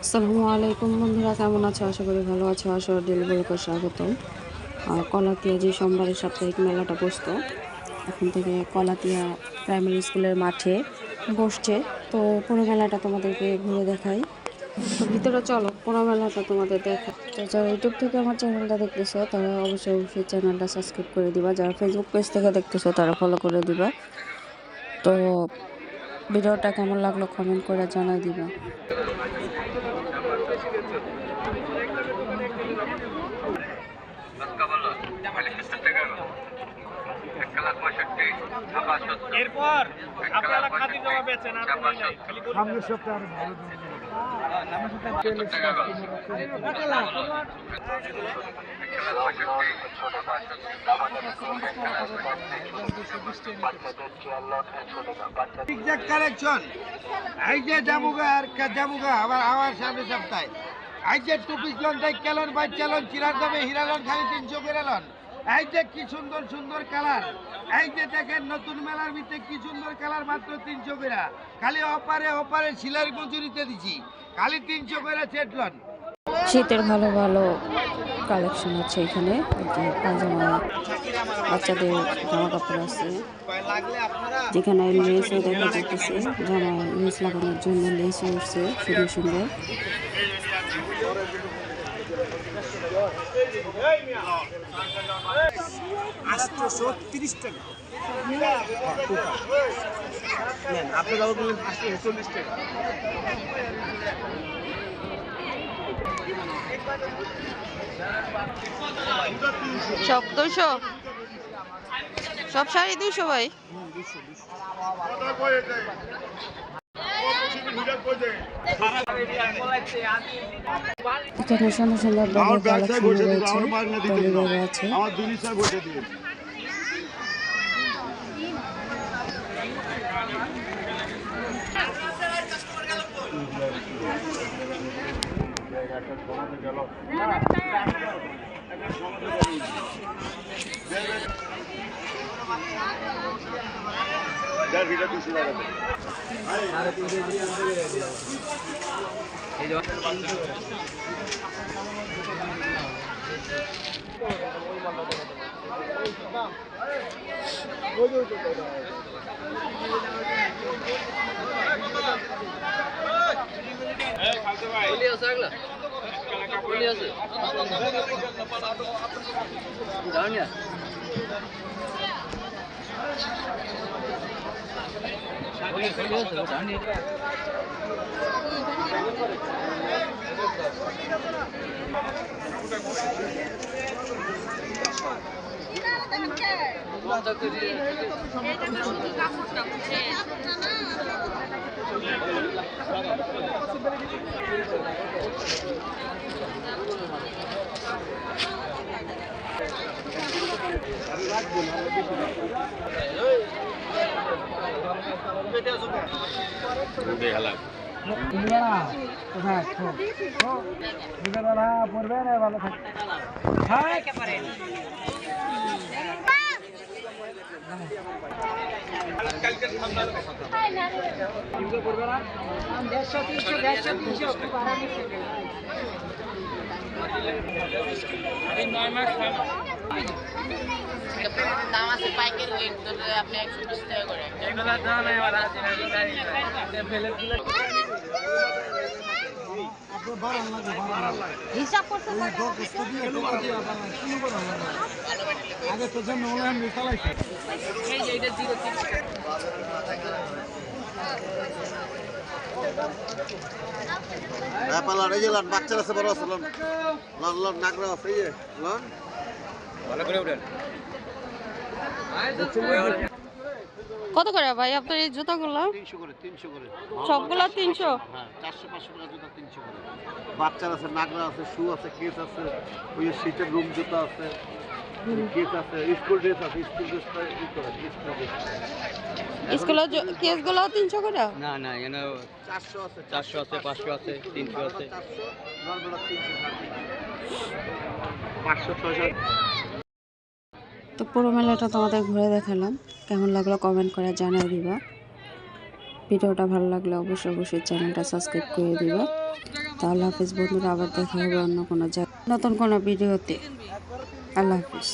আসসালামু আলাইকুম বন্ধুরা, কেমন আছো? আশা করি ভালো আছো। আসর ডেলিভারিকে স্বাগতম। কলাতিয়া যে সোমবারের সাপ্তাহিক মেলাটা বসতো, এখন থেকে কলাতিয়া প্রাইমারি স্কুলের মাঠে বসছে। তো পুরো মেলাটা তোমাদেরকে ঘুরে দেখাই। তো ভিতরে চলো, পুরো মেলাটা তোমাদের দেখা। তো যারা ইউটিউব থেকে আমার চ্যানেলটা দেখতেছো তারা অবশ্যই চ্যানেলটা সাবস্ক্রাইব করে দিবা। যারা ফেসবুক পেজ থেকে দেখতেছো তারা ফলো করে দিবা। তো ভিডিওটা কেমন লাগলো কমেন্ট করে জানাই দিবা। এরপর আপনারা খাদি জমা বেচেন আর কোনো নাই, খালি সামনের সপ্তাহে আরো ভালো কালেকশন। এই যে জামুগা আর জামুগা আবার সামনের সপ্তাহে এই যে টুপিস লন তাই কেলন বাই চালন চিরার দামে হিরালন খালি 300 করে লন। এই যে কি সুন্দর সুন্দর কালার, এই যে দেখেন নতুন মেলার ভিতরে কি সুন্দর কালার, মাত্র 300 করে। খালি অপারে শিলার মজুরিতে দিছি, খালি 300 করে সেট লন। শীতের ভালো ভালো কালেকশন আছে এখানে। পায়জামা, বাচ্চাদের জামা কাপড় আছে, যেখানে লেসও দেখা যাচ্ছে। জামায় লেস লাগানোর জন্য লেসও উঠছে সুন্দর সুন্দর। সব 200, সব শাড়ি 200 ভাই। এখানে সুন্দর সুন্দর ব্যাগের কালেকশন রয়েছে, আছে। দাম আছে পাইকারি রেট ধরে আপনি 120 টাকা করে এগুলা দাম এবার আছে হিসাব করতে আগে তো জন্য অনলাইন চালাইছে এই যে এটা 030 পালার এই যে লন বাচ্চারা আছে বড় আছে লন লন লন নাগরা আছে এই যে লন ভালো করে উঠেন। কত করে ভাই আপনার এই জুতাগুলো? 300 করে 300 করে সবগুলো 300? হ্যাঁ 400 500 টাকা জুতা 300 করে। বাচ্চারা আছে, নাগরা আছে, শু আছে, কেস আছে, ওই শীতের রুম জুতা আছে, কেস আছে, স্কুল ড্রেস আছে, স্কুল ড্রেসটা ই করে স্কুল ড্রেস। স্কুলের কেসগুলো 300 করে? না না এখানে 400 আছে, 400 আছে, 500 আছে, 300 আছে, 400 নরমাল 300 500 600। তো পুরো মেলাটা তোমাদের ঘুরে দেখালাম। কেমন লাগলো কমেন্ট করে জানিয়ে দিবা। ভিডিওটা ভালো লাগলে অবশ্যই চ্যানেলটা সাবস্ক্রাইব করে দিবা। তো আল্লাহ হাফিজ বন্ধুরা, আবার দেখা হবে অন্য কোনো জায়গায় নতুন কোনো ভিডিওতে। আল্লাহ হাফিজ।